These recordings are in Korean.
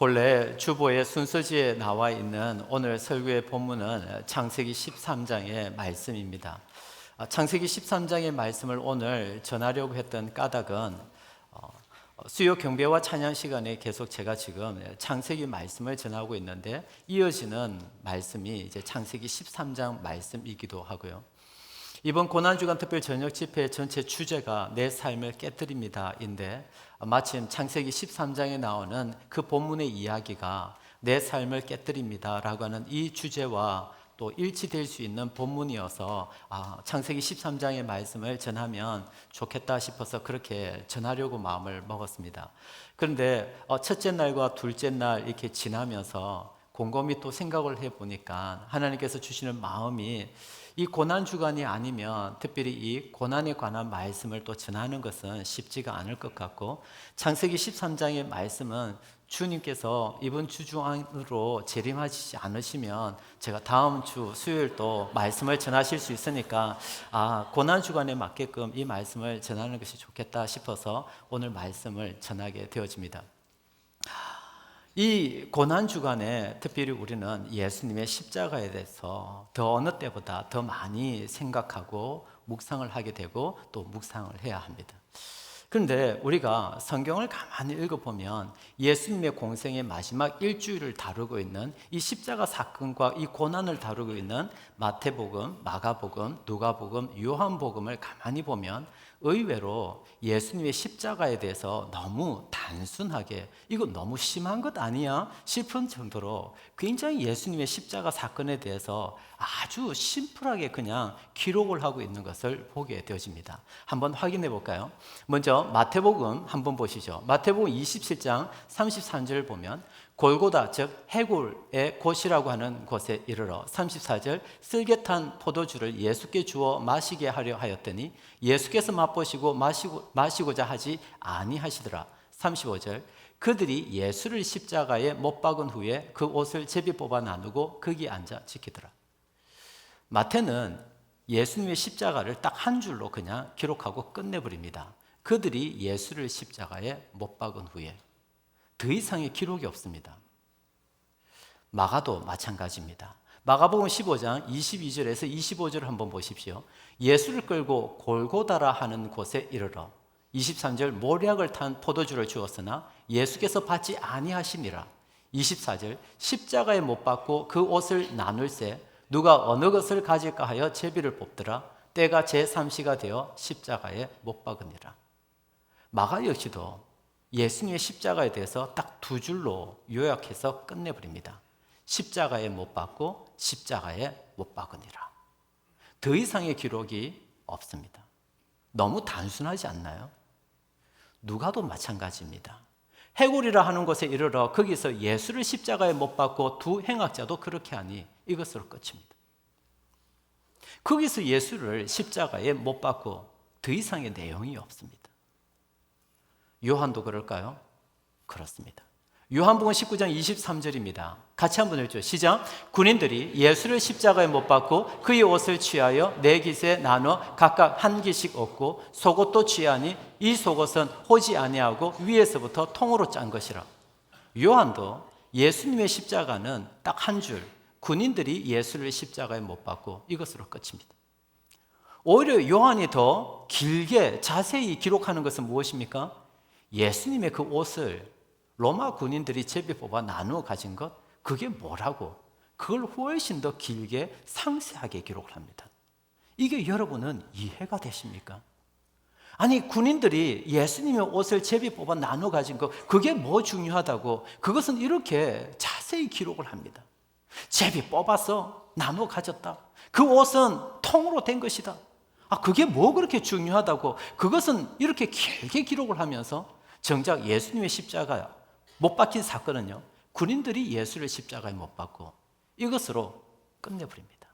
본래 주보의 순서지에 나와 있는 오늘 설교의 본문은 창세기 13장의 말씀입니다. 창세기 13장의 말씀을 오늘 전하려고 했던 까닭은 수요 경배와 찬양 시간에 계속 제가 지금 창세기 말씀을 전하고 있는데 이어지는 말씀이 이제 창세기 13장 말씀이기도 하고요. 이번 고난주간 특별 저녁 집회 전체 주제가 내 삶을 깨뜨립니다인데 마침 창세기 13장에 나오는 그 본문의 이야기가 내 삶을 깨뜨립니다라고 하는 이 주제와 또 일치될 수 있는 본문이어서 창세기 13장의 말씀을 전하면 좋겠다 싶어서 그렇게 전하려고 마음을 먹었습니다. 그런데 첫째 날과 둘째 날 이렇게 지나면서 곰곰이 또 생각을 해보니까 하나님께서 주시는 마음이 이 고난주간이 아니면 특별히 이 고난에 관한 말씀을 또 전하는 것은 쉽지가 않을 것 같고, 창세기 13장의 말씀은 주님께서 이번 주 중으로 재림하시지 않으시면 제가 다음 주 수요일 또 말씀을 전하실 수 있으니까 고난주간에 맞게끔 이 말씀을 전하는 것이 좋겠다 싶어서 오늘 말씀을 전하게 되어집니다. 이 고난주간에 특별히 우리는 예수님의 십자가에 대해서 더 어느 때보다 더 많이 생각하고 묵상을 하게 되고 또 묵상을 해야 합니다. 그런데 우리가 성경을 가만히 읽어보면 예수님의 공생의 마지막 일주일을 다루고 있는 이 십자가 사건과 이 고난을 다루고 있는 마태복음, 마가복음, 누가복음, 요한복음을 가만히 보면 의외로 예수님의 십자가에 대해서 너무 단순하게 이거 너무 심한 것 아니야? 싶은 정도로 굉장히 예수님의 십자가 사건에 대해서 아주 심플하게 그냥 기록을 하고 있는 것을 보게 되어집니다. 한번 확인해 볼까요? 먼저 마태복음 한번 보시죠. 마태복음 27장 33절을 보면 골고다 즉 해골의 곳이라고 하는 곳에 이르러 34절 쓸개 탄 포도주를 예수께 주어 마시게 하려 하였더니 예수께서 맛보시고 마시고자 하지 아니하시더라. 35절 그들이 예수를 십자가에 못 박은 후에 그 옷을 제비 뽑아 나누고 거기 앉아 지키더라. 마태는 예수님의 십자가를 딱 한 줄로 그냥 기록하고 끝내버립니다. 그들이 예수를 십자가에 못 박은 후에. 더 이상의 기록이 없습니다. 마가도 마찬가지입니다. 마가복음 15장 22절에서 25절을 한번 보십시오. 예수를 끌고 골고다라 하는 곳에 이르러 23절 모략을 탄 포도주를 주었으나 예수께서 받지 아니하시니라. 24절 십자가에 못 박고 그 옷을 나눌세 누가 어느 것을 가질까 하여 제비를 뽑더라. 때가 제3시가 되어 십자가에 못 박으니라. 마가 역시도 예수님의 십자가에 대해서 딱 두 줄로 요약해서 끝내버립니다. 십자가에 못 박고 십자가에 못 박으니라. 더 이상의 기록이 없습니다. 너무 단순하지 않나요? 누가도 마찬가지입니다. 해골이라 하는 곳에 이르러 거기서 예수를 십자가에 못 박고 두 행악자도 그렇게 하니 이것으로 끝입니다. 거기서 예수를 십자가에 못 박고 더 이상의 내용이 없습니다. 요한도 그럴까요? 그렇습니다. 요한복음 19장 23절입니다. 같이 한번 읽죠. 시작. 군인들이 예수를 십자가에 못 박고 그의 옷을 취하여 네 깃에 나눠 각각 한 깃씩 얻고 속옷도 취하니 이 속옷은 호지 아니하고 위에서부터 통으로 짠 것이라. 요한도 예수님의 십자가는 딱 한 줄, 군인들이 예수를 십자가에 못 박고 이것으로 끝입니다. 오히려 요한이 더 길게 자세히 기록하는 것은 무엇입니까? 예수님의 그 옷을 로마 군인들이 제비 뽑아 나누어 가진 것, 그게 뭐라고? 그걸 훨씬 더 길게 상세하게 기록을 합니다. 이게 여러분은 이해가 되십니까? 아니 군인들이 예수님의 옷을 제비 뽑아 나누어 가진 것, 그게 뭐 중요하다고 그것은 이렇게 자세히 기록을 합니다. 제비 뽑아서 나누어 가졌다. 그 옷은 통으로 된 것이다. 그게 뭐 그렇게 중요하다고 그것은 이렇게 길게 기록을 하면서 정작 예수님의 십자가 못 박힌 사건은요, 군인들이 예수를 십자가에 못 박고 이것으로 끝내버립니다.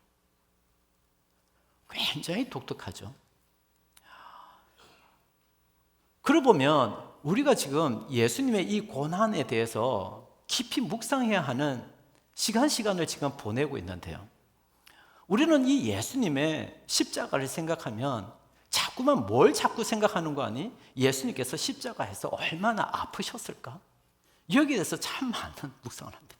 굉장히 독특하죠. 그러고 보면 우리가 지금 예수님의 이 고난에 대해서 깊이 묵상해야 하는 시간을 지금 보내고 있는데요, 우리는 이 예수님의 십자가를 생각하면 뭘 자꾸 생각하는 거 아니? 예수님께서 십자가에서 얼마나 아프셨을까? 여기에 대해서 참 많은 묵상을 합니다.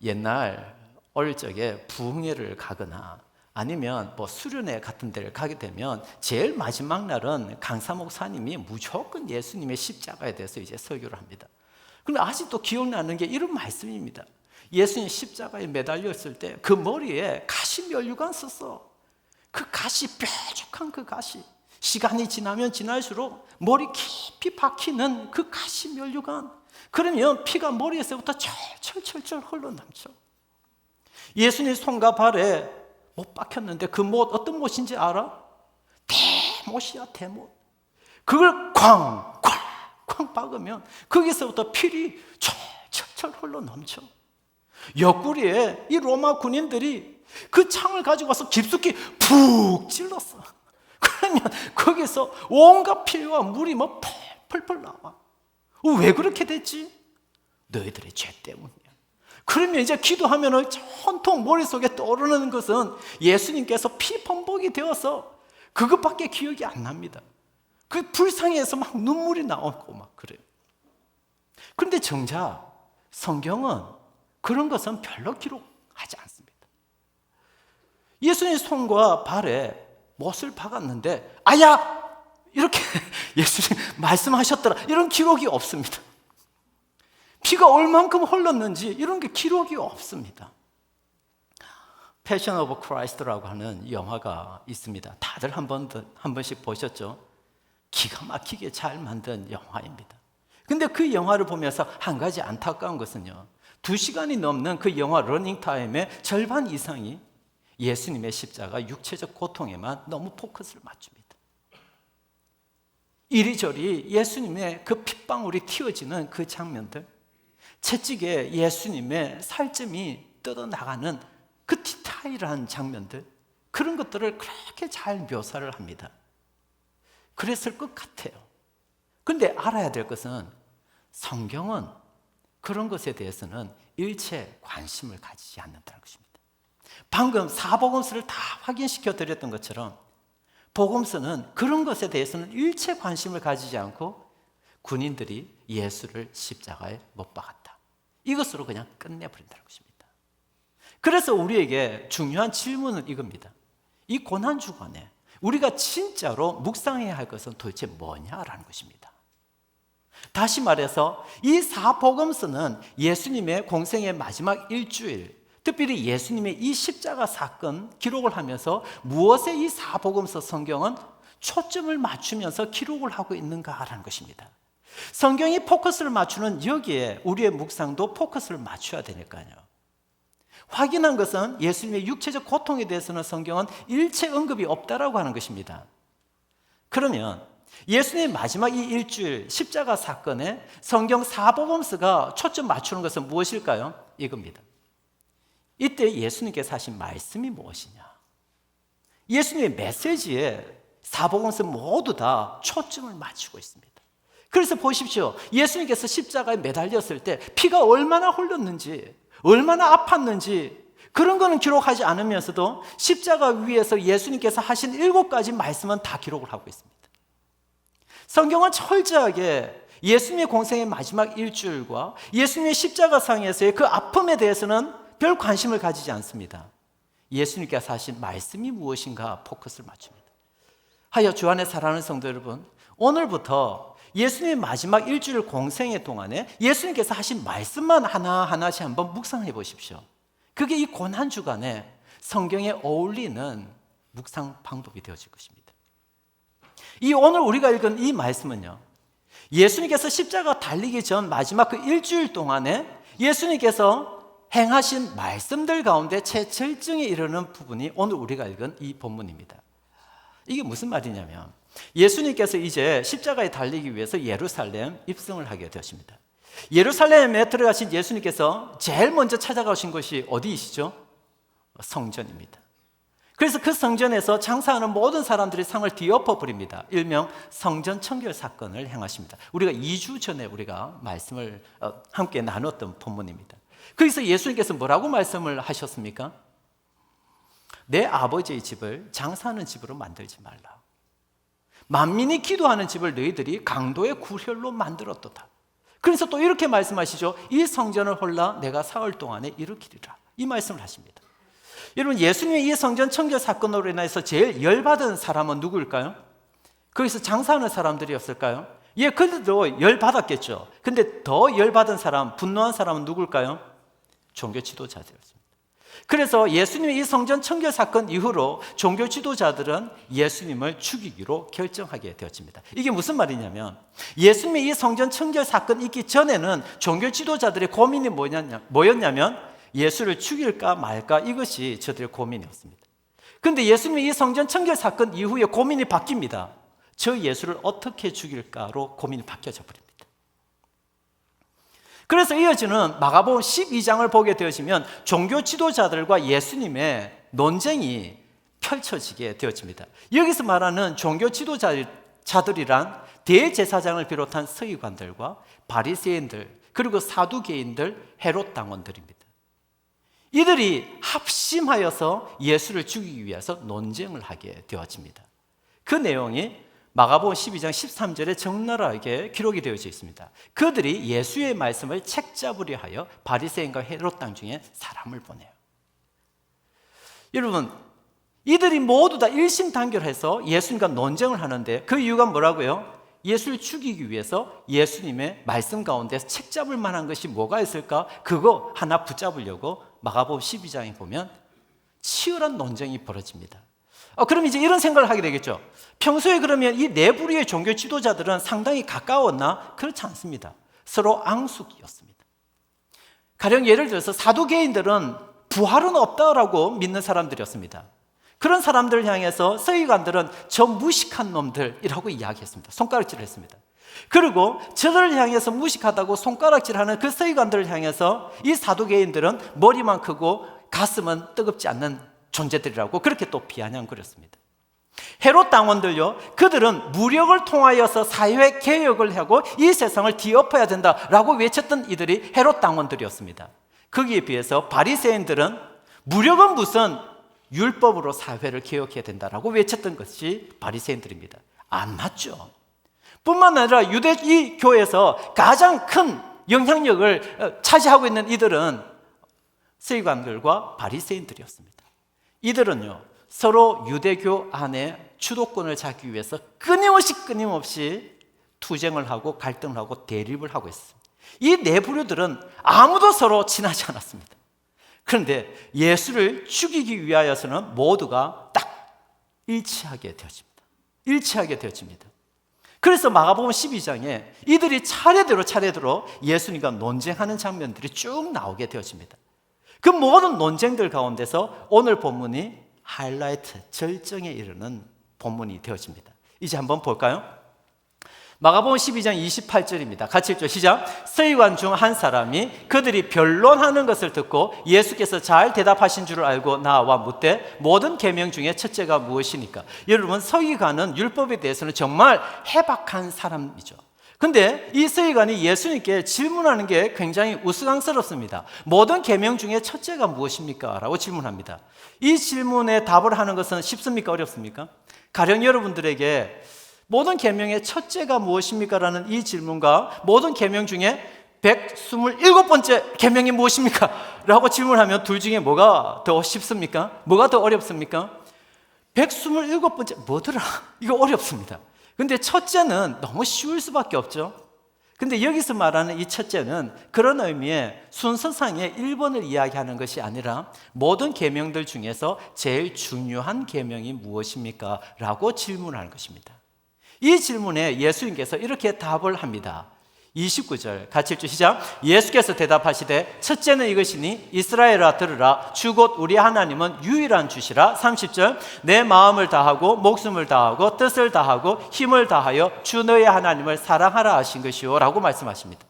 옛날 어릴 적에 부흥회를 가거나 아니면 뭐 수련회 같은 데를 가게 되면 제일 마지막 날은 강사 목사님이 무조건 예수님의 십자가에 대해서 이제 설교를 합니다. 그런데 아직도 기억나는 게 이런 말씀입니다. 예수님 십자가에 매달렸을 때 그 머리에 가시 면류관 썼어. 그 가시, 뾰족한 그 가시, 시간이 지나면 지날수록 머리 깊이 박히는 그 가시 면류관, 그러면 피가 머리에서부터 철철철철 흘러넘쳐. 예수님 손과 발에 못 박혔는데 그 못 어떤 못인지 알아? 대못이야, 대못. 그걸 쾅 박으면 거기서부터 피리 철철철 흘러넘쳐. 옆구리에 이 로마 군인들이 그 창을 가지고 와서 깊숙이 푹 찔렀어. 그러면 거기서 온갖 피와 물이 뭐 펄펄 나와. 왜 그렇게 됐지? 너희들의 죄 때문이야. 그러면 이제 기도하면 온통 머릿속에 떠오르는 것은 예수님께서 피 범벅이 되어서 그것밖에 기억이 안 납니다. 그 불쌍해서 막 눈물이 나오고 막 그래요. 그런데 정작 성경은 그런 것은 별로 기록하지 않습니다. 예수님 손과 발에 못을 박았는데 아야! 이렇게 예수님 말씀하셨더라, 이런 기록이 없습니다. 피가 얼만큼 흘렀는지 이런 게 기록이 없습니다. 패션 오브 크라이스트라고 하는 영화가 있습니다. 다들 한 번씩 보셨죠? 기가 막히게 잘 만든 영화입니다. 근데 그 영화를 보면서 한 가지 안타까운 것은요, 2시간이 넘는 그 영화 러닝타임의 절반 이상이 예수님의 십자가 육체적 고통에만 너무 포커스를 맞춥니다. 이리저리 예수님의 그 핏방울이 튀어지는 그 장면들, 채찍에 예수님의 살점이 뜯어나가는 그 디테일한 장면들, 그런 것들을 그렇게 잘 묘사를 합니다. 그랬을 것 같아요. 그런데 알아야 될 것은 성경은 그런 것에 대해서는 일체 관심을 가지지 않는다는 것입니다. 방금 사복음서를 다 확인시켜 드렸던 것처럼 복음서는 그런 것에 대해서는 일체 관심을 가지지 않고 군인들이 예수를 십자가에 못 박았다, 이것으로 그냥 끝내버린다는 것입니다. 그래서 우리에게 중요한 질문은 이겁니다. 이 고난주간에 우리가 진짜로 묵상해야 할 것은 도대체 뭐냐라는 것입니다. 다시 말해서 이 사복음서는 예수님의 공생의 마지막 일주일, 특별히 예수님의 이 십자가 사건 기록을 하면서 무엇에 이 사복음서 성경은 초점을 맞추면서 기록을 하고 있는가라는 것입니다. 성경이 포커스를 맞추는 여기에 우리의 묵상도 포커스를 맞춰야 되니까요. 확인한 것은 예수님의 육체적 고통에 대해서는 성경은 일체 언급이 없다라고 하는 것입니다. 그러면 예수님의 마지막 이 일주일 십자가 사건에 성경 사복음서가 초점 맞추는 것은 무엇일까요? 이겁니다. 이때 예수님께서 하신 말씀이 무엇이냐? 예수님의 메시지에 사복음서 모두 다 초점을 맞추고 있습니다. 그래서 보십시오. 예수님께서 십자가에 매달렸을 때 피가 얼마나 흘렀는지, 얼마나 아팠는지 그런 거는 기록하지 않으면서도 십자가 위에서 예수님께서 하신 7가지 말씀은 다 기록을 하고 있습니다. 성경은 철저하게 예수님의 공생의 마지막 일주일과 예수님의 십자가상에서의 그 아픔에 대해서는 별 관심을 가지지 않습니다. 예수님께서 하신 말씀이 무엇인가 포커스를 맞춥니다. 하여 주 안에 사랑하는 성도 여러분, 오늘부터 예수님의 마지막 일주일 공생의 동안에 예수님께서 하신 말씀만 하나하나씩 한번 묵상해 보십시오. 그게 이 고난주간에 성경에 어울리는 묵상 방법이 되어질 것입니다. 이 오늘 우리가 읽은 이 말씀은요, 예수님께서 십자가 달리기 전 마지막 그 일주일 동안에 예수님께서 행하신 말씀들 가운데 최절정에 이르는 부분이 오늘 우리가 읽은 이 본문입니다. 이게 무슨 말이냐면 예수님께서 이제 십자가에 달리기 위해서 예루살렘 입성을 하게 되었습니다. 예루살렘에 들어가신 예수님께서 제일 먼저 찾아가신 곳이 어디이시죠? 성전입니다. 그래서 그 성전에서 장사하는 모든 사람들이 상을 뒤엎어 버립니다. 일명 성전 청결 사건을 행하십니다. 우리가 2주 전에 우리가 말씀을 함께 나눴던 본문입니다. 거기서 예수님께서 뭐라고 말씀을 하셨습니까? 내 아버지의 집을 장사하는 집으로 만들지 말라. 만민이 기도하는 집을 너희들이 강도의 구혈로 만들었도다. 그래서 또 이렇게 말씀하시죠. 이 성전을 홀라 내가 사흘 동안에 일으키리라. 이 말씀을 하십니다. 여러분, 예수님의 이 성전 청결 사건으로 인해서 제일 열받은 사람은 누구일까요? 거기서 장사하는 사람들이었을까요? 예, 그들도 열받았겠죠. 근데 더 열받은 사람, 분노한 사람은 누굴까요? 종교 지도자들이었습니다. 그래서 예수님의 이 성전 청결 사건 이후로 종교 지도자들은 예수님을 죽이기로 결정하게 되었습니다. 이게 무슨 말이냐면, 예수님의 이 성전 청결 사건 있기 전에는 종교 지도자들의 고민이 뭐였냐면 예수를 죽일까 말까, 이것이 저들의 고민이었습니다. 그런데 예수님의 이 성전 청결 사건 이후에 고민이 바뀝니다. 저 예수를 어떻게 죽일까로 고민이 바뀌어져 버립니다. 그래서 이어지는 마가복음 12장을 보게 되어지면 종교 지도자들과 예수님의 논쟁이 펼쳐지게 되어집니다. 여기서 말하는 종교 지도자들이란 대제사장을 비롯한 서기관들과 바리새인들, 그리고 사두개인들, 헤롯 당원들입니다. 이들이 합심하여서 예수를 죽이기 위해서 논쟁을 하게 되어집니다. 그 내용이 마가복음 12장 13절에 적나라하게 기록이 되어져 있습니다. 그들이 예수의 말씀을 책잡으려 하여 바리새인과 헤롯 당 중에 사람을 보내요. 여러분, 이들이 모두 다 일심단결해서 예수님과 논쟁을 하는데 그 이유가 뭐라고요? 예수를 죽이기 위해서 예수님의 말씀 가운데서 책잡을 만한 것이 뭐가 있을까? 그거 하나 붙잡으려고 마가복음 12장에 보면 치열한 논쟁이 벌어집니다. 그럼 이제 이런 생각을 하게 되겠죠. 평소에 그러면 이 네 부류의 종교 지도자들은 상당히 가까웠나? 그렇지 않습니다. 서로 앙숙이었습니다. 가령 예를 들어서 사두개인들은 부활은 없다라고 믿는 사람들이었습니다. 그런 사람들을 향해서 서기관들은 저 무식한 놈들이라고 이야기했습니다. 손가락질을 했습니다. 그리고 저들을 향해서 무식하다고 손가락질하는 그 서기관들을 향해서 이 사두개인들은 머리만 크고 가슴은 뜨겁지 않는 존재들이라고 그렇게 또 비아냥거렸습니다. 헤롯 당원들요, 그들은 무력을 통하여서 사회 개혁을 하고 이 세상을 뒤엎어야 된다라고 외쳤던 이들이 헤롯 당원들이었습니다. 거기에 비해서 바리새인들은 무력은 무슨 율법으로 사회를 개혁해야 된다라고 외쳤던 것이 바리새인들입니다. 안 맞죠. 뿐만 아니라 이 교회에서 가장 큰 영향력을 차지하고 있는 이들은 서기관들과 바리새인들이었습니다. 이들은요, 서로 유대교 안에 주도권을 잡기 위해서 끊임없이 투쟁을 하고 갈등을 하고 대립을 하고 있습니다. 이 네 부류들은 아무도 서로 친하지 않았습니다. 그런데 예수를 죽이기 위하여서는 모두가 딱 일치하게 되어집니다. 그래서 마가복음 12장에 이들이 차례대로 예수님과 논쟁하는 장면들이 쭉 나오게 되어집니다. 그 모든 논쟁들 가운데서 오늘 본문이 하이라이트, 절정에 이르는 본문이 되어집니다. 이제 한번 볼까요? 마가복음 12장 28절입니다. 같이 읽죠. 시작. 서기관 중 한 사람이 그들이 변론하는 것을 듣고 예수께서 잘 대답하신 줄을 알고 나와 묻되 모든 계명 중에 첫째가 무엇이니까? 여러분, 서기관은 율법에 대해서는 정말 해박한 사람이죠. 근데 이 서기관이 예수님께 질문하는 게 굉장히 우스꽝스럽습니다. 모든 계명 중에 첫째가 무엇입니까? 라고 질문합니다. 이 질문에 답을 하는 것은 쉽습니까? 어렵습니까? 가령 여러분들에게 모든 계명의 첫째가 무엇입니까? 라는 이 질문과 모든 계명 중에 127번째 계명이 무엇입니까? 라고 질문하면 둘 중에 뭐가 더 쉽습니까? 뭐가 더 어렵습니까? 127번째 뭐더라? 이거 어렵습니다. 근데 첫째는 너무 쉬울 수밖에 없죠. 근데 여기서 말하는 이 첫째는 그런 의미의 순서상의 1번을 이야기하는 것이 아니라 모든 계명들 중에서 제일 중요한 계명이 무엇입니까? 라고 질문하는 것입니다. 이 질문에 예수님께서 이렇게 답을 합니다. 29절 같이 읽죠. 시작. 예수께서 대답하시되 첫째는 이것이니 이스라엘아 들으라 주 곧 우리 하나님은 유일한 주시라. 30절 내 마음을 다하고 목숨을 다하고 뜻을 다하고 힘을 다하여 주 너의 하나님을 사랑하라 하신 것이요 라고 말씀하십니다.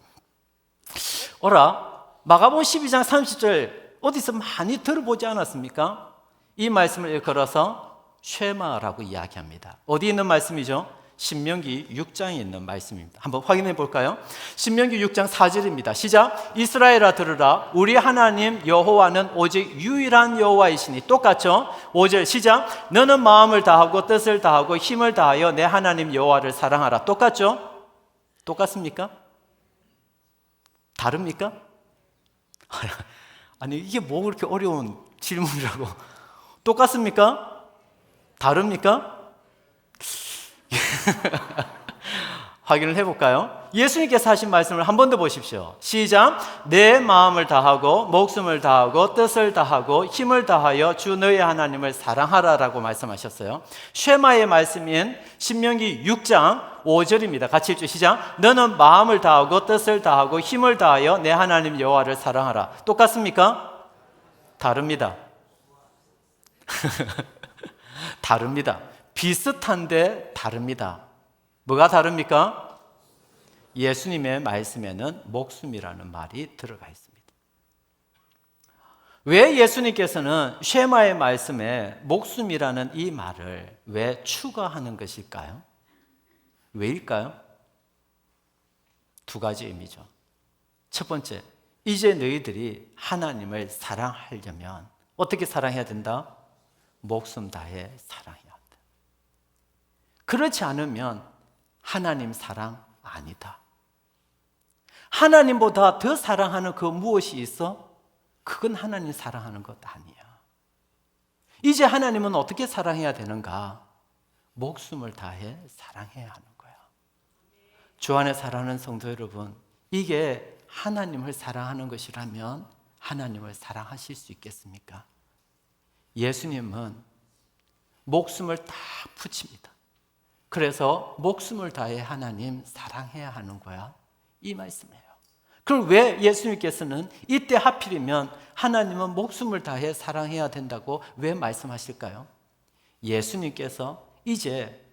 마가복음 12장 30절 어디서 많이 들어보지 않았습니까? 이 말씀을 일컬어서 쉐마라고 이야기합니다. 어디 있는 말씀이죠? 신명기 6장에 있는 말씀입니다. 한번 확인해 볼까요? 신명기 6장 4절입니다. 시작. 이스라엘아 들으라 우리 하나님 여호와는 오직 유일한 여호와이시니. 똑같죠? 5절 시작. 너는 마음을 다하고 뜻을 다하고 힘을 다하여 내 하나님 여호와를 사랑하라. 똑같죠? 똑같습니까? 다릅니까? 아니 이게 뭐 그렇게 어려운 질문이라고. 똑같습니까? 다릅니까? 확인을 해볼까요? 예수님께서 하신 말씀을 한 번 더 보십시오. 시작. 내 마음을 다하고 목숨을 다하고 뜻을 다하고 힘을 다하여 주 너의 하나님을 사랑하라라고 말씀하셨어요. 쉐마의 말씀인 신명기 6장 5절입니다. 같이 읽죠. 시작. 너는 마음을 다하고 뜻을 다하고 힘을 다하여 내 하나님 여호와를 사랑하라. 똑같습니까? 다릅니다. 다릅니다. 비슷한데 다릅니다. 뭐가 다릅니까? 예수님의 말씀에는 목숨이라는 말이 들어가 있습니다. 왜 예수님께서는 쉐마의 말씀에 목숨이라는 이 말을 왜 추가하는 것일까요? 왜일까요? 두 가지 의미죠. 첫 번째, 이제 너희들이 하나님을 사랑하려면 어떻게 사랑해야 된다? 목숨 다해 사랑해야 한다. 그렇지 않으면 하나님 사랑 아니다. 하나님보다 더 사랑하는 그 무엇이 있어? 그건 하나님 사랑하는 것 아니야. 이제 하나님은 어떻게 사랑해야 되는가? 목숨을 다해 사랑해야 하는 거야. 주 안에 사랑하는 성도 여러분, 이게 하나님을 사랑하는 것이라면 하나님을 사랑하실 수 있겠습니까? 예수님은 목숨을 다 바칩니다. 그래서 목숨을 다해 하나님 사랑해야 하는 거야. 이 말씀이에요. 그럼 왜 예수님께서는 이때 하필이면 하나님은 목숨을 다해 사랑해야 된다고 왜 말씀하실까요? 예수님께서 이제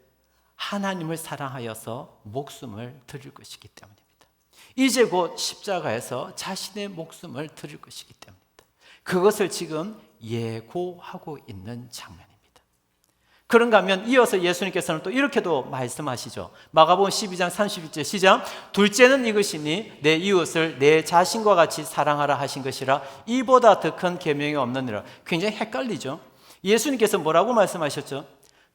하나님을 사랑하여서 목숨을 드릴 것이기 때문입니다. 이제 곧 십자가에서 자신의 목숨을 드릴 것이기 때문입니다. 그것을 지금 예고하고 있는 장면입니다. 그런가 하면 이어서 예수님께서는 또 이렇게도 말씀하시죠. 마가복음 12장 31절 시작. 둘째는 이것이니 내 이웃을 내 자신과 같이 사랑하라 하신 것이라 이보다 더 큰 계명이 없느니라. 굉장히 헷갈리죠. 예수님께서 뭐라고 말씀하셨죠?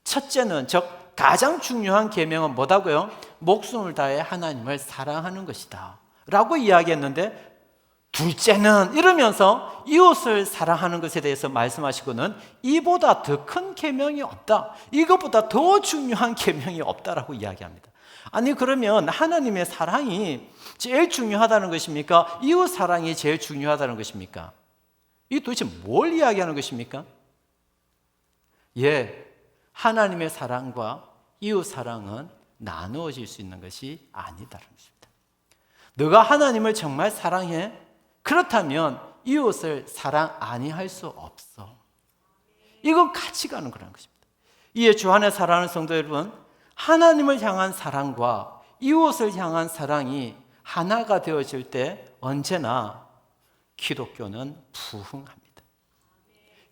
첫째는 즉 가장 중요한 계명은 뭐다고요? 목숨을 다해 하나님을 사랑하는 것이다 라고 이야기했는데, 둘째는 이러면서 이웃을 사랑하는 것에 대해서 말씀하시고는 이보다 더 큰 계명이 없다, 이것보다 더 중요한 계명이 없다라고 이야기합니다. 아니 그러면 하나님의 사랑이 제일 중요하다는 것입니까? 이웃 사랑이 제일 중요하다는 것입니까? 이게 도대체 뭘 이야기하는 것입니까? 예, 하나님의 사랑과 이웃 사랑은 나누어질 수 있는 것이 아니다라는 것입니다. 너가 하나님을 정말 사랑해? 그렇다면 이웃을 사랑 아니할 수 없어. 이건 같이 가는 거라는 것입니다. 이에 주 안에 사랑하는 성도 여러분, 하나님을 향한 사랑과 이웃을 향한 사랑이 하나가 되어질 때 언제나 기독교는 부흥합니다.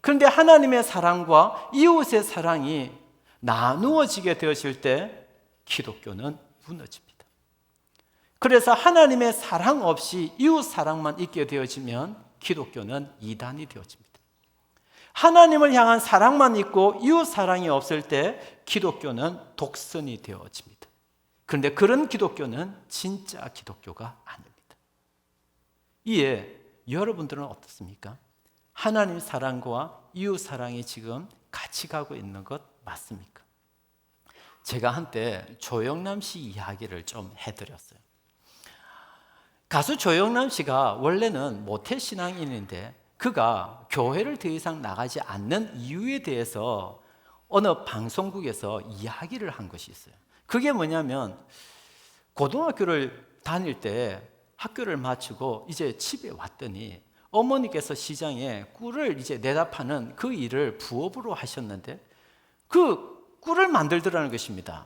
그런데 하나님의 사랑과 이웃의 사랑이 나누어지게 되어질 때 기독교는 무너집니다. 그래서 하나님의 사랑 없이 이웃 사랑만 있게 되어지면 기독교는 이단이 되어집니다. 하나님을 향한 사랑만 있고 이웃 사랑이 없을 때 기독교는 독선이 되어집니다. 그런데 그런 기독교는 진짜 기독교가 아닙니다. 이에 여러분들은 어떻습니까? 하나님 사랑과 이웃 사랑이 지금 같이 가고 있는 것 맞습니까? 제가 한때 조영남 씨 이야기를 좀 해드렸어요. 가수 조영남 씨가 원래는 모태신앙인인데 그가 교회를 더 이상 나가지 않는 이유에 대해서 어느 방송국에서 이야기를 한 것이 있어요. 그게 뭐냐면 고등학교를 다닐 때 학교를 마치고 이제 집에 왔더니 어머니께서 시장에 꿀을 이제 내다 파는 그 일을 부업으로 하셨는데 그 꿀을 만들더라는 것입니다.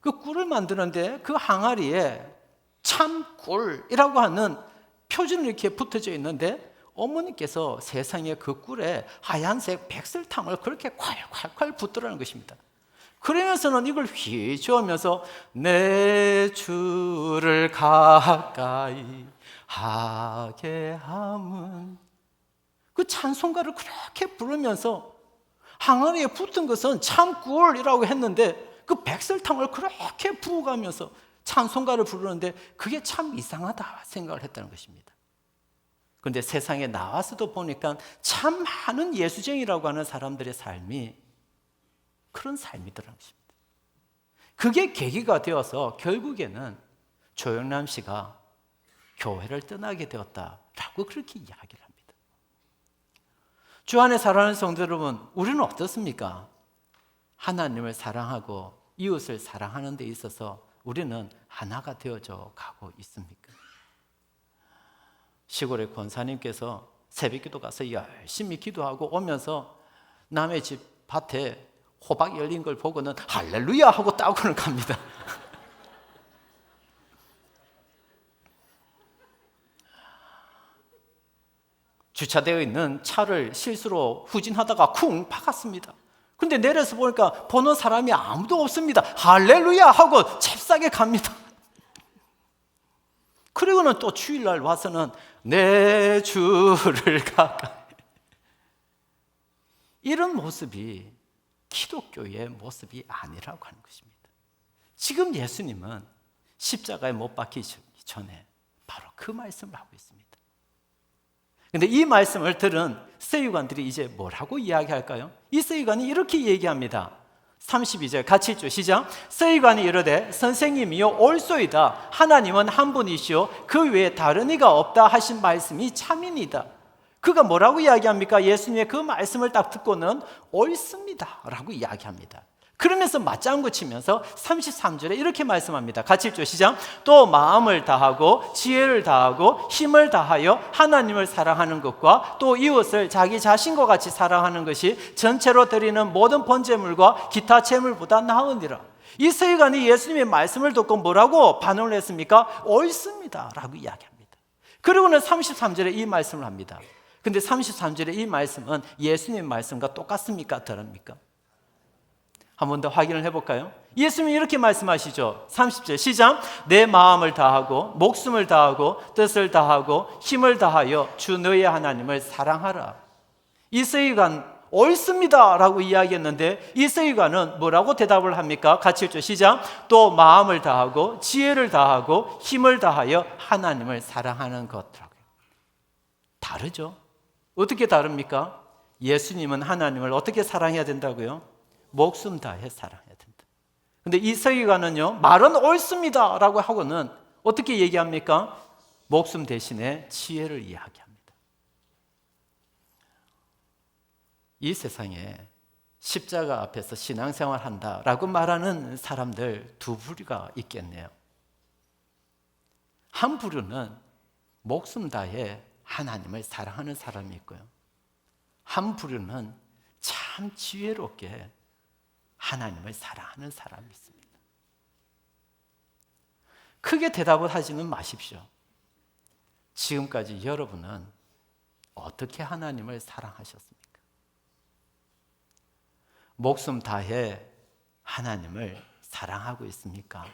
그 꿀을 만드는데 그 항아리에 참꿀이라고 하는 표준이 이렇게 붙어져 있는데 어머니께서 세상에 그 꿀에 하얀색 백설탕을 그렇게 콸콸콸 붓더라는 것입니다. 그러면서는 이걸 휘저으면서 내 주를 가까이 하게 함은 그 찬송가를 그렇게 부르면서 항아리에 붙은 것은 참꿀이라고 했는데 그 백설탕을 그렇게 부어가면서 찬송가를 부르는데 그게 참 이상하다 생각을 했다는 것입니다. 그런데 세상에 나와서도 보니까 참 많은 예수쟁이라고 하는 사람들의 삶이 그런 삶이더라는 것입니다. 그게 계기가 되어서 결국에는 조영남 씨가 교회를 떠나게 되었다라고 그렇게 이야기를 합니다. 주 안에 사랑하는 성도 여러분, 우리는 어떻습니까? 하나님을 사랑하고 이웃을 사랑하는 데 있어서 우리는 하나가 되어져 가고 있습니까? 시골의 권사님께서 새벽기도 가서 열심히 기도하고 오면서 남의 집 밭에 호박 열린 걸 보고는 할렐루야 하고 따고는 갑니다. 주차되어 있는 차를 실수로 후진하다가 쿵 박았습니다. 근데 내려서 보니까 보는 사람이 아무도 없습니다. 할렐루야 하고 잽싸게 갑니다. 그리고는 또 주일날 와서는 내 주를 가까이. 이런 모습이 기독교의 모습이 아니라고 하는 것입니다. 지금 예수님은 십자가에 못 박히기 전에 바로 그 말씀을 하고 있습니다. 그런데 이 말씀을 들은 서기관들이 이제 뭐라고 이야기할까요? 이 서기관이 이렇게 얘기합니다. 32절 같이 읽죠. 시작. 서기관이 이르되 선생님이요 옳소이다. 하나님은 한 분이시요 그 외에 다른 이가 없다 하신 말씀이 참이니이다. 그가 뭐라고 이야기합니까? 예수님의 그 말씀을 딱 듣고는 옳습니다 라고 이야기합니다. 그러면서 맞장구 치면서 33절에 이렇게 말씀합니다. 같이 읽죠. 시작. 또 마음을 다하고 지혜를 다하고 힘을 다하여 하나님을 사랑하는 것과 또 이웃을 자기 자신과 같이 사랑하는 것이 전체로 드리는 모든 번제물과 기타 제물보다 나으니라. 이 서기관이 예수님의 말씀을 듣고 뭐라고 반응을 했습니까? 옳습니다 라고 이야기합니다. 그리고는 33절에 이 말씀을 합니다. 근데 33절에 이 말씀은 예수님의 말씀과 똑같습니까? 다릅니까? 한 번 더 확인을 해볼까요? 예수님이 이렇게 말씀하시죠. 30절 시작. 내 마음을 다하고 목숨을 다하고 뜻을 다하고 힘을 다하여 주 너의 하나님을 사랑하라. 이 서기관 옳습니다 라고 이야기했는데 이 서기관은 뭐라고 대답을 합니까? 같이 읽죠. 시작. 또 마음을 다하고 지혜를 다하고 힘을 다하여 하나님을 사랑하는 것이라고요. 다르죠? 어떻게 다릅니까? 예수님은 하나님을 어떻게 사랑해야 된다고요? 목숨 다해 사랑해야 된다. 근데 이 서기관은요, 말은 옳습니다 라고 하고는 어떻게 얘기합니까? 목숨 대신에 지혜를 이야기합니다. 이 세상에 십자가 앞에서 신앙생활 한다라고 말하는 사람들 두 부류가 있겠네요. 한 부류는 목숨 다해 하나님을 사랑하는 사람이 있고요. 한 부류는 참 지혜롭게 하나님을 사랑하는 사람이 있습니다. 크게 대답을 하지는 마십시오. 지금까지 여러분은 어떻게 하나님을 사랑하셨습니까? 목숨 다해 하나님을 사랑하고 있습니까?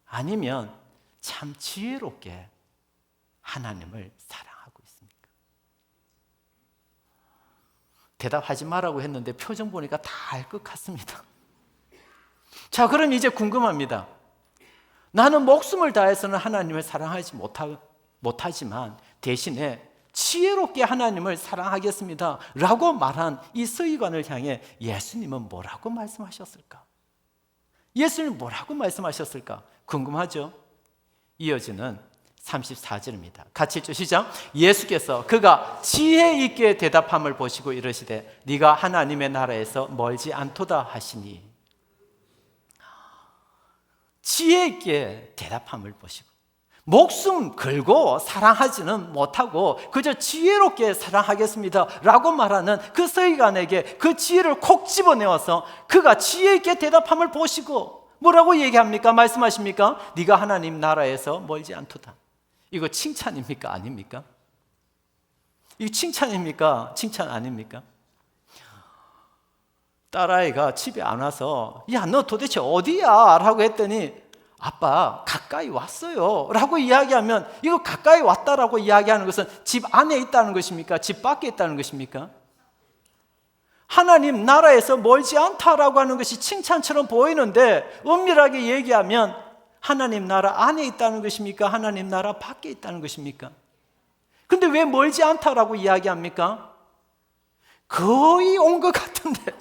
아니면 참 지혜롭게 하나님을 사랑하고 있습니까? 대답하지 말라고 했는데 표정 보니까 다 알 것 같습니다. 자, 그럼 이제 궁금합니다. 나는 목숨을 다해서는 하나님을 사랑하지 못하지만 대신에 지혜롭게 하나님을 사랑하겠습니다 라고 말한 이 서기관을 향해 예수님은 뭐라고 말씀하셨을까? 예수님은 뭐라고 말씀하셨을까? 궁금하죠? 이어지는 34절입니다. 같이 읽죠. 시작. 예수께서 그가 지혜 있게 대답함을 보시고 이르시되 네가 하나님의 나라에서 멀지 않도다 하시니. 지혜 있게 대답함을 보시고 목숨 걸고 사랑하지는 못하고 그저 지혜롭게 사랑하겠습니다 라고 말하는 그 서기관에게 그 지혜를 콕 집어내어서 그가 지혜 있게 대답함을 보시고 뭐라고 얘기합니까? 말씀하십니까? 네가 하나님 나라에서 멀지 않도다. 이거 칭찬입니까? 아닙니까? 이거 칭찬입니까? 칭찬 아닙니까? 딸아이가 집에 안 와서 야, 너 도대체 어디야? 라고 했더니 아빠 가까이 왔어요 라고 이야기하면 이거 가까이 왔다라고 이야기하는 것은 집 안에 있다는 것입니까? 집 밖에 있다는 것입니까? 하나님 나라에서 멀지 않다라고 하는 것이 칭찬처럼 보이는데 엄밀하게 얘기하면 하나님 나라 안에 있다는 것입니까? 하나님 나라 밖에 있다는 것입니까? 근데 왜 멀지 않다라고 이야기합니까? 거의 온 것 같은데,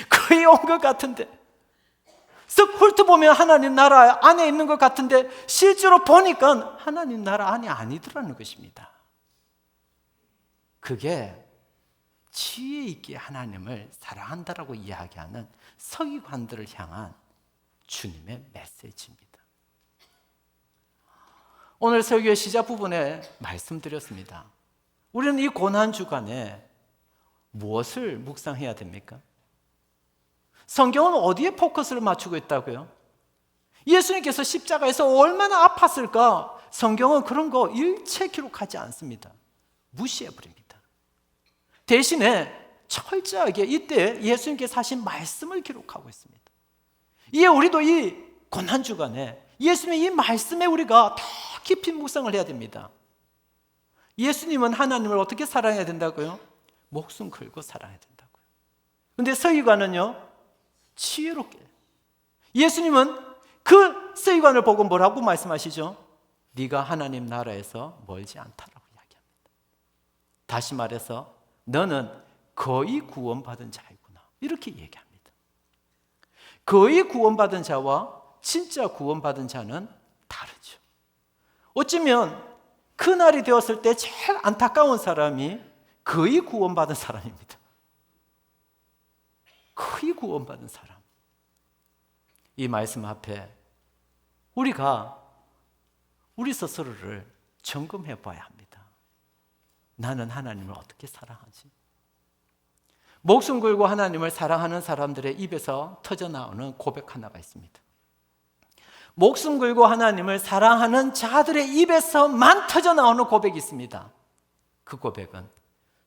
거의 온 것 같은데, 쓱 훑어보면 하나님 나라 안에 있는 것 같은데 실제로 보니까 하나님 나라 안이 아니더라는 것입니다. 그게 지혜 있게 하나님을 사랑한다라고 이야기하는 서기관들을 향한 주님의 메시지입니다. 오늘 설교의 시작 부분에 말씀드렸습니다. 우리는 이 고난주간에 무엇을 묵상해야 됩니까? 성경은 어디에 포커스를 맞추고 있다고요? 예수님께서 십자가에서 얼마나 아팠을까? 성경은 그런 거 일체 기록하지 않습니다. 무시해버립니다. 대신에 철저하게 이때 예수님께서 하신 말씀을 기록하고 있습니다. 이에 우리도 이 고난주간에 예수님의 이 말씀에 우리가 더 깊이 묵상을 해야 됩니다. 예수님은 하나님을 어떻게 사랑해야 된다고요? 목숨 걸고 사랑해야 된다고요. 그런데 서기관은요, 지혜롭게. 예수님은 그 서기관을 보고 뭐라고 말씀하시죠? 네가 하나님 나라에서 멀지 않다라고 이야기합니다. 다시 말해서 너는 거의 구원받은 자이구나, 이렇게 얘기합니다. 거의 구원받은 자와 진짜 구원받은 자는 다르죠. 어쩌면 그날이 되었을 때 제일 안타까운 사람이 거의 구원받은 사람입니다. 거의 구원받은 사람. 이 말씀 앞에 우리가 우리 스스로를 점검해 봐야 합니다. 나는 하나님을 어떻게 사랑하지? 목숨 걸고 하나님을 사랑하는 사람들의 입에서 터져나오는 고백 하나가 있습니다. 목숨 걸고 하나님을 사랑하는 자들의 입에서만 터져나오는 고백이 있습니다. 그 고백은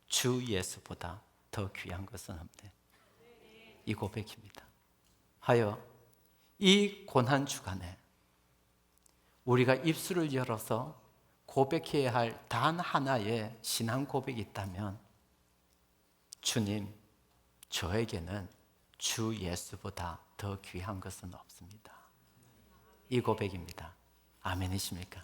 주 예수보다 더 귀한 것은 없네, 이 고백입니다. 하여 이 고난주간에 우리가 입술을 열어서 고백해야 할 단 하나의 신앙 고백이 있다면, 주님, 저에게는 주 예수보다 더 귀한 것은 없습니다, 이 고백입니다. 아멘이십니까?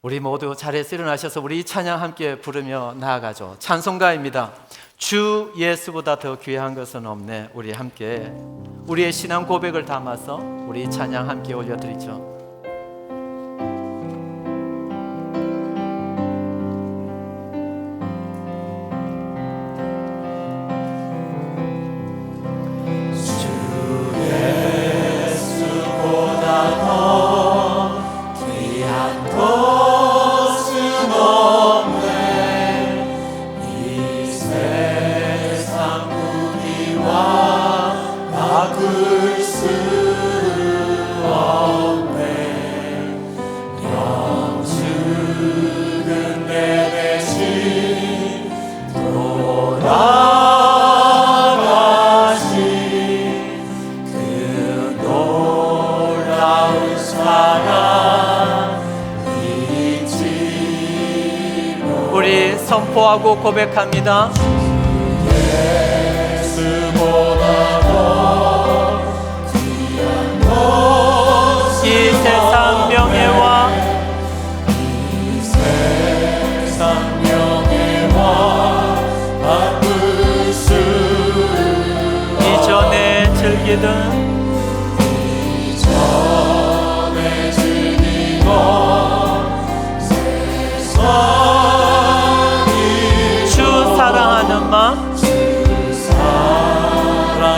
우리 모두 자리에서 일어나셔서 우리 이 찬양 함께 부르며 나아가죠. 찬송가입니다. 주 예수보다 더 귀한 것은 없네. 우리 함께 우리의 신앙 고백을 담아서 우리 찬양 함께 올려드리죠. 선포하고 고백합니다. 예수보다 더 귀한 것은 이 세상 명예와 이 세상 명예와 바꿀 수 이전에 즐기던 이전에 즐기던 세상 사랑하는 마음, 주 사랑하는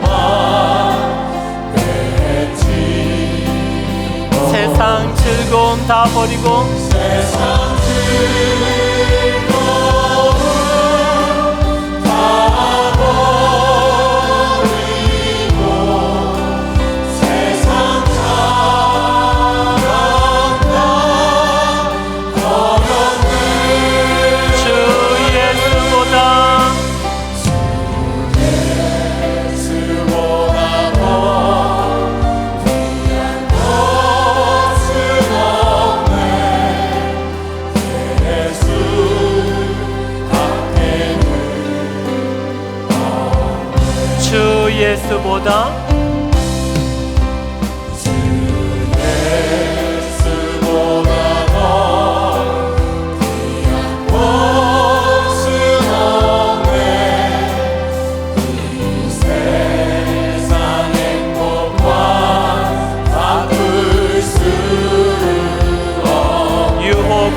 마음 냈지. 세상 즐거움 다 버리고 세상 즐거움 다 버리고 세상 사랑과 버렸네. 주 예수보다 더 귀한 것은 없네. 예수 밖에는 없네. 주 예수보다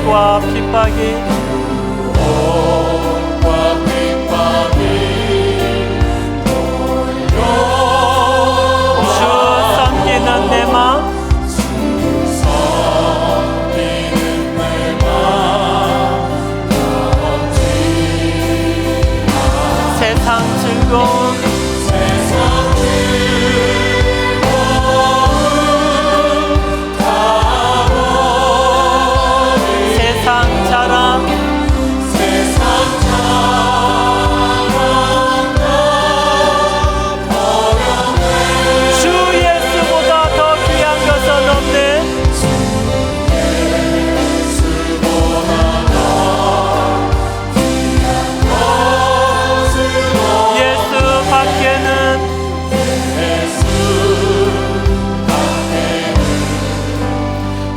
유혹과 핍박이 주 섬기는 내 마음 세상 즐거움 세상 자랑 주 예수보다 더 귀한 것은 없네. 예수 밖에는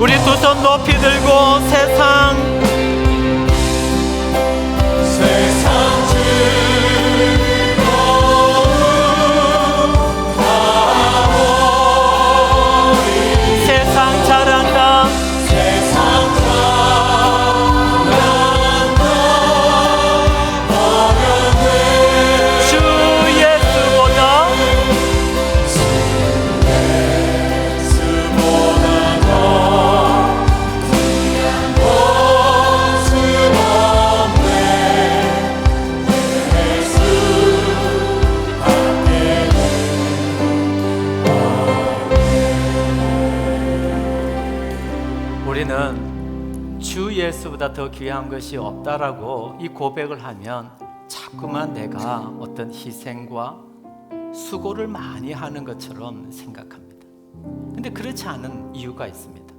우리 두 손 높이 들고 세상 세상 자랑다 주 예수보다 우리는 주 예수보다 더 귀한 것이 없다라고 이 고백을 하면 자꾸만 내가 어떤 희생과 수고를 많이 하는 것처럼 생각합니다. 근데 그렇지 않은 이유가 있습니다.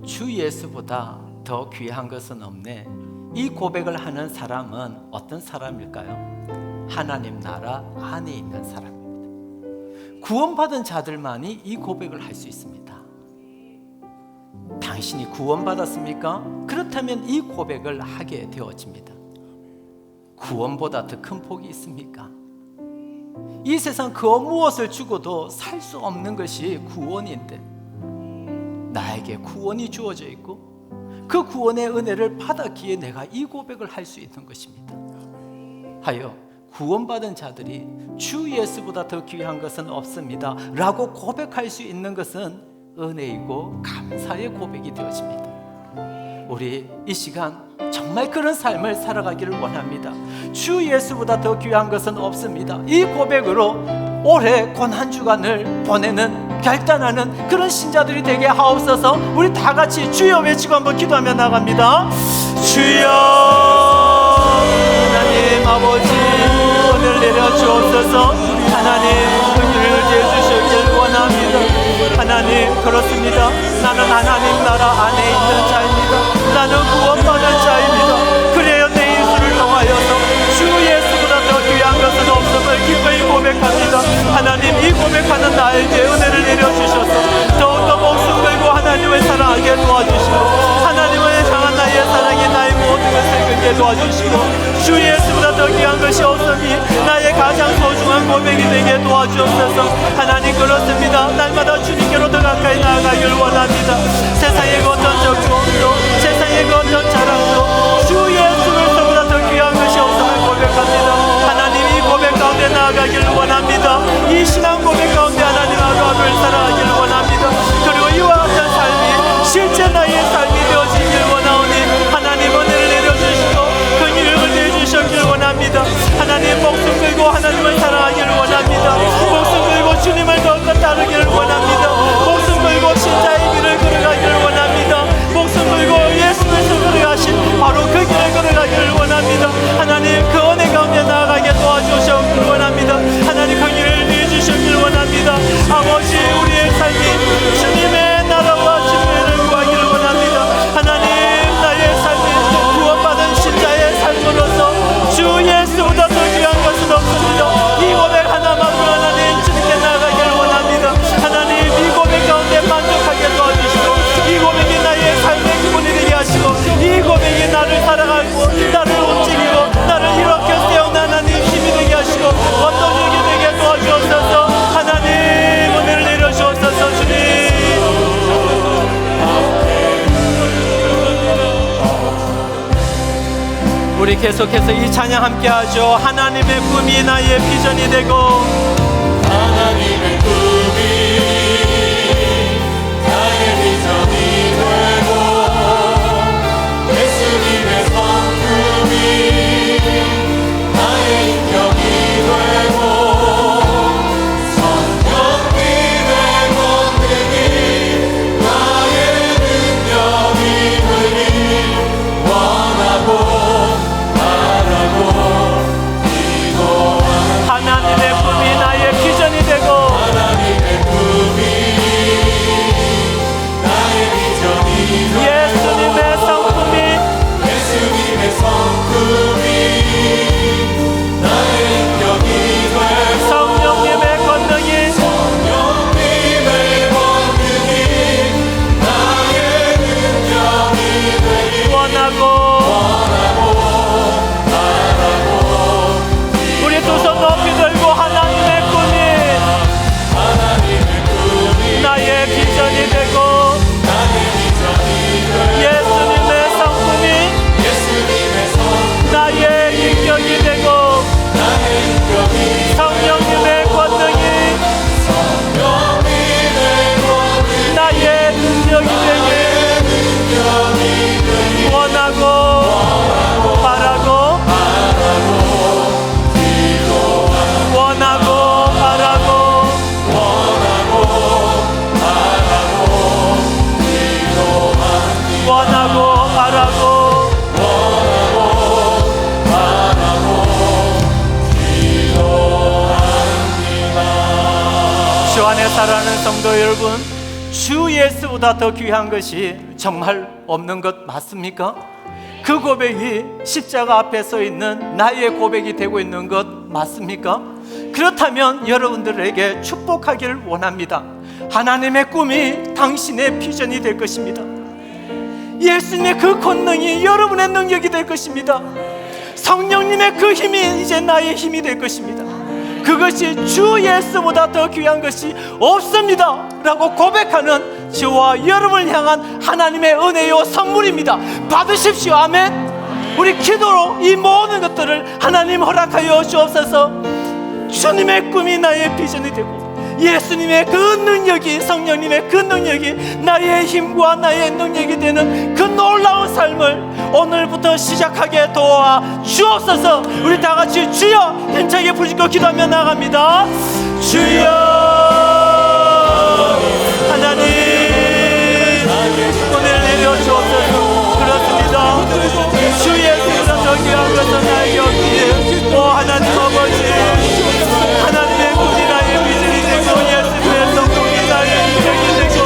주 예수보다 더 귀한 것은 없네. 이 고백을 하는 사람은 어떤 사람일까요? 하나님 나라 안에 있는 사람입니다. 구원받은 자들만이 이 고백을 할 수 있습니다. 당신이 구원받았습니까? 그렇다면 이 고백을 하게 되어집니다. 구원보다 더 큰 복이 있습니까? 이 세상 그 무엇을 주고도 살 수 없는 것이 구원인데 나에게 구원이 주어져 있고 그 구원의 은혜를 받았기에 내가 이 고백을 할 수 있는 것입니다. 하여 구원받은 자들이 주 예수보다 더 귀한 것은 없습니다 라고 고백할 수 있는 것은 은혜이고 감사의 고백이 되어집니다. 우리 이 시간 정말 그런 삶을 살아가기를 원합니다. 주 예수보다 더 귀한 것은 없습니다. 이 고백으로 올해 고난주간을 보내는 결단하는 그런 신자들이 되게 하옵소서. 우리 다 같이 주여 외치고 한번 기도하며 나갑니다. 주여 하나님 아버지 오늘 내려주옵소서. 하나님 은혜를 내주시길 원합니다. 하나님 그렇습니다. 나는 하나님 나라 안에 있는 자입니다. 나는 구원받은 자입니다. 그래요 내 인생을 통하여서 주 예수보다 더 귀한 것은 없음을 기꺼이 고백합니다. 하나님 이 고백하는 나에게 은혜를 내려주셔서 더욱더 목숨 걸고 하나님을 사랑하게 도와주시고 하나님을 향한 나의 사랑이 나의 모든 것을 그게 도와주시고 주 예수보다 더 귀한 것이 없으니 나의 가장 소중한 고백이 되게 도와주옵소서. 하나님 그렇습니다. 날마다 주님께로 더 가까이 나아가길 원합니다. 세상의 어떤 적용도 세상의 어떤 자랑도 주 예수보다 더 귀한 것이 없음을 고백합니다. 하나님 이 고백 가운데 나아가길 원합니다. 이 신앙 고백 가운데 하나님 하루하루를 살아가길 원합니다. 그리고 이와 같은 삶이 실제 나의 삶이 되어지길 원하오니 하나님 은혜를 내려주시고 긍휼을 내주셨길 원합니다. 하나님 목숨 걸고 하나님을 사랑하길 원합니다. 목숨 걸고 주님을 더욱더 따르기를 원합니다. 목숨 걸고 신자의 길을 걸어가기를 원합니다. 목숨 걸고 우리 계속해서 이 찬양 함께 하죠. 하나님의 꿈이 나의 비전이 되고, 하나님의 꿈이 나의 비전이 되고, 예수님의 성품이 나의 인격이 되고, 성령님의 권능이 나의 능력이 되길 원하고 바라고 기도하는 하나님의 꿈이 나의 비전이 되고, 하나님의 꿈이 나의 비전이 되고, 예수님의 성품이 예수님의 성품이 나의 인격이 되고, 성령님의 권능이 성령님의 권능이 나의 능력이 되길 원하고, 우리 두 손 높이 들고 하나님의 꿈이 나의 비전이 되고, 예수님의 성품이 나의 인격이 되고, 성령님의 권능이 나의 능력이 되길 원하고 바라고, 원하고 바라고, 원하고 바라고. 주 안에 살아가는 성도 여러분, 주 예수보다 더 귀한 것이 정말 없는 것 맞습니까? 그 고백이 십자가 앞에 서 있는 나의 고백이 되고 있는 것 맞습니까? 그렇다면 여러분들에게 축복하기를 원합니다. 하나님의 꿈이 당신의 비전이 될 것입니다. 예수님의 그 권능이 여러분의 능력이 될 것입니다. 성령님의 그 힘이 이제 나의 힘이 될 것입니다. 그것이 주 예수보다 더 귀한 것이 없습니다 라고 고백하는 저와 여러분을 향한 하나님의 은혜요 선물입니다. 받으십시오. 아멘. 우리 기도로 이 모든 것들을 하나님 허락하여 주옵소서. 주님의 꿈이 나의 비전이 되고, 예수님의 그 능력이, 성령님의 그 능력이 나의 힘과 나의 능력이 되는 그 놀라운 삶을 오늘부터 시작하게 도와 주옵소서. 우리 다 같이 주여 힘차게 부르짖고 기도하며 나갑니다. 주여 하나님 오늘 내려 주옵소서. 그렇습니다. 주 예수보다 더 귀한 것은 나에게 없기에, 오 하나님 아버지, 하나님의 꿈이 나의 비전이 되고, 예수님의 성품이 나의 인격이 되고,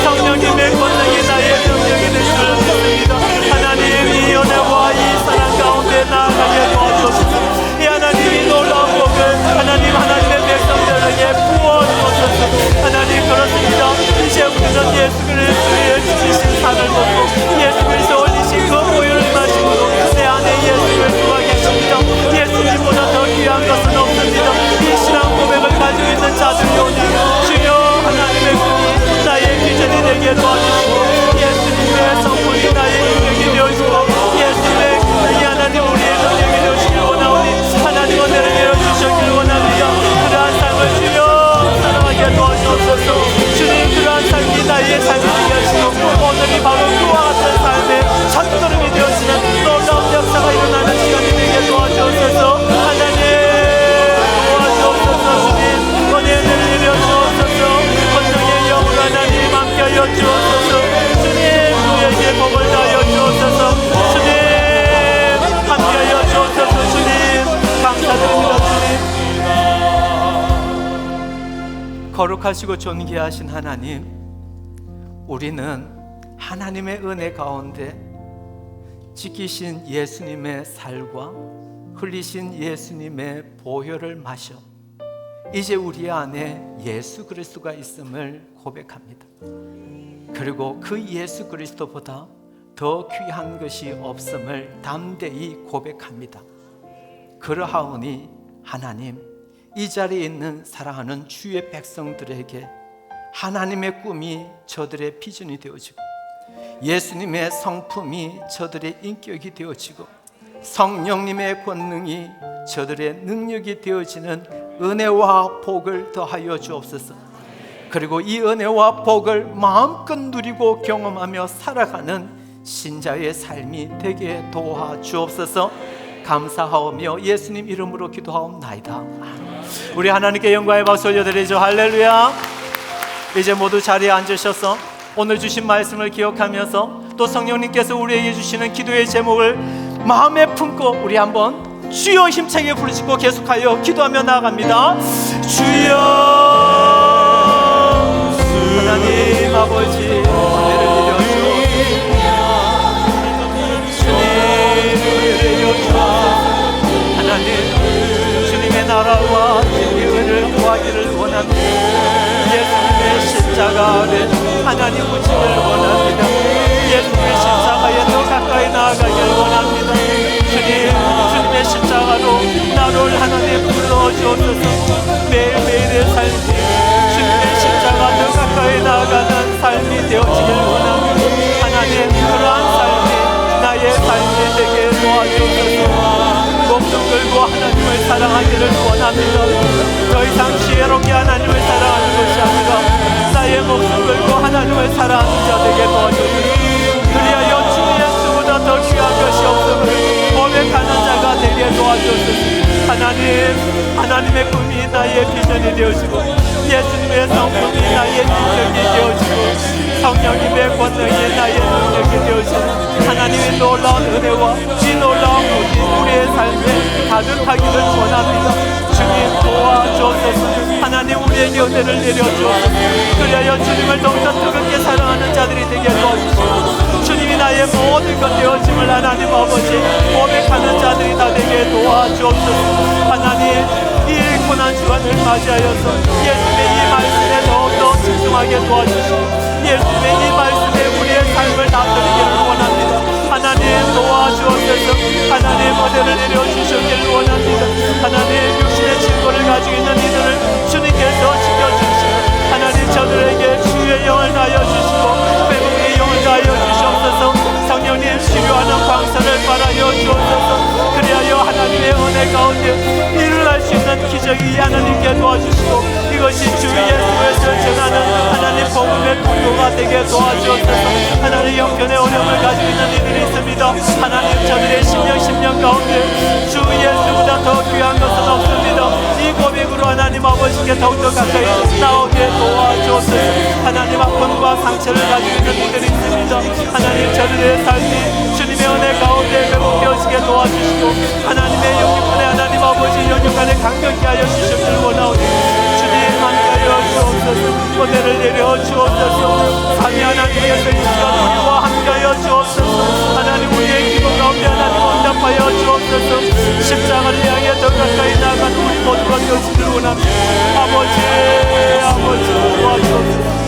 성령님의 권능이 나의 능력이 될 줄 믿습니다. 하나님 이 연애와 이 사랑 가운데 나아가게 도와주옵소서. 이 하나님이 놀라운 복을 하나님의 백성들에게 부어주옵소서. 하나님 그렇습니다. 이제 우리는 예수 그리스도의 주신 산을 먹고 예수 그리스도 올리신 그 보혈을 마시고 내 안에 예수를 두고 계십니다. 예수님보다 더 귀한 것은 없습니다. 이 신앙 고백을 가지고 있는 자들이 오니 주여 하나님의 꿈이 나의 비전이 되게 도와주시고, 예수님의 성품이 나의 능력이 되어주고, 예수님의 능력이 하나님 우리의 능력이 되어주길 원하오니 하나님 은혜를 내려주시길 원합니다. 그러한 삶을 주여 사랑하게 도와주옵소서. 주님 그러한 삶이 나의 삶이 되게 하시고, 오늘이 바로 그와 같은 삶의 첫걸음이 되어지는 놀라운 역사가 일어나는 시간이 되게 도와주옵소서. 하나님 도와주옵소서. 주님 은혜를 내려주옵소서. 권능의 영으로 하나님 함께하여 주옵소서. 주님 우리에게 복을 다하여 주옵소서. 주님 함께하여 주옵소서. 주님 감사드립니다. 주님 거룩하시고 존귀하신 하나님, 우리는 하나님의 은혜 가운데 지키신 예수님의 살과 흘리신 예수님의 보혈을 마셔 이제 우리 안에 예수 그리스도가 있음을 고백합니다. 그리고 그 예수 그리스도보다 더 귀한 것이 없음을 담대히 고백합니다. 그러하오니 하나님, 이 자리에 있는 사랑하는 주의 백성들에게 하나님의 꿈이 저들의 비전이 되어지고, 예수님의 성품이 저들의 인격이 되어지고, 성령님의 권능이 저들의 능력이 되어지는 은혜와 복을 더하여 주옵소서. 그리고 이 은혜와 복을 마음껏 누리고 경험하며 살아가는 신자의 삶이 되게 도와주옵소서. 감사하오며 예수님 이름으로 기도하옵나이다. 우리 하나님께 영광의 박수 올려드리죠. 할렐루야. 이제 모두 자리에 앉으셔서 오늘 주신 말씀을 기억하면서 또 성령님께서 우리에게 주시는 기도의 제목을 마음에 품고 우리 한번 주여 힘차게 부르시고 계속하여 기도하며 나아갑니다. 주여 하나님 아버지 은혜를 내려주옵소서. 하나님 주님의 나라와 진리를 구하기를 원합니다. 예수님의 십자가 아래 하나님 오시기를 원합니다. 예수님의 십자가에 더 가까이 나아가기를 원합니다. 주님의 십자가로 나를 하나님 불러주옵소서. 매일매일의 삶이 주님의 십자가 더 가까이 나아가는 삶이 되어지길 원합니다. 하나님 그러한 삶이 나의 삶이 되게 도와주옵소서. 목숨 걸고 하나님을 사랑하기를 원합니다. 더 이상 지혜롭게 하나님을 사랑하는 것이 아니라 나의 목숨 걸고 하나님을 사랑하는 자 되게 도와주옵소서. 그리하여 주 예수보다 더 귀한 것이 없음을 고백하는 자가 되게 도와주옵소서. 하나님의 꿈이 나의 비전이 되어지고 예수님의 성품이 나의 능력이 되어지고 성령님의 권능이 나의 능력이 되어지고 하나님의 놀라운 은혜와 이 놀라운 복이 우리의 삶에 가득하기를 원합니다. 주님 도와주옵소서. 하나님 우리에게 은혜를 내려주옵소서. 그리하여 주님을 더욱더 뜨겁게 사랑하는 자들이 되게 도와주시고 주님이 나의 모든 것 되어짐을 하나님 아버지 고백하는 자들이 다 되게 도와주옵소서. 하나님 이 고난 주간을 맞이하여서 예수님의 이 말씀에 더욱더 집중하게 도와주시고 예수님의 이 말씀에 우리의 삶을 다 드리기를 원합니다. 하나님 도와주옵소서. 하나님 은혜를 내려주시기를 원합니다. 하나님 육신의 친구를 가지고 있는 이들을 주님께서 지켜주시고 하나님 저들에게 주의 영을 다하여 주시고 회복의 영을 다하여 주시옵소서. 성령님 치료하는 광선을 바라여 주옵소서. 그리하여 하나님의 은혜 가운데 일을 할 수 있는 기적이 하나님께 도와주시고 이것이 주 예수에서 전하는 하나님 복음의 통로가 되게 도와주옵소서. 하나님 형편의 어려움을 가지고 있는 이들이 있습니다. 하나님 저들의 심령 가운데 주 예수보다 더 귀한 것은 없습니다. 이 고백으로 하나님 아버지께 더욱더 가까이 나오게 도와주옵소서. 하나님 아픔과 상처를 가지고 있는 이들이 있습니다. 하나님 저들의 삶이 주님의 은혜 가운데 회복되어지게 도와주시고 하나님의 영육간에 하나님 아버지 영육간에 강력히 하여 주시기를 원하오니 주님 함께하여 주옵소서. 은혜를 내려 주옵소서. 삼위 하나님께서 이 시간 우리와 함께하여 주옵소서. 하나님 우리의 기도 가운데 하나님 응답하여 주옵소서. 십자가를 향해 더 가까이 나아가는 우리 모두가 되어지기를 원합니다. 아버지 도와주옵소서.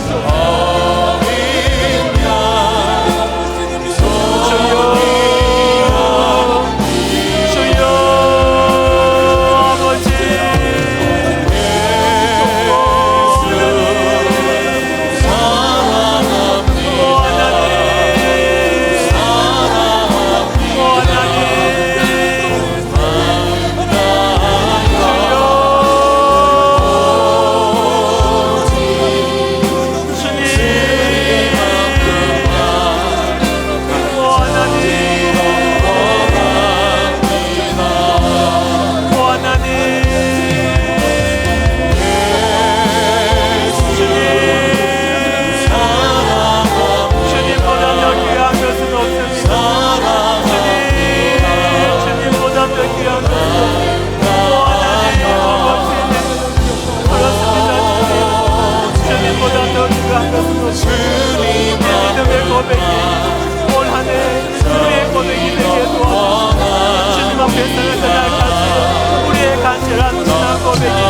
주님 앞에 서는 그날까지 우리의 간절한 고백이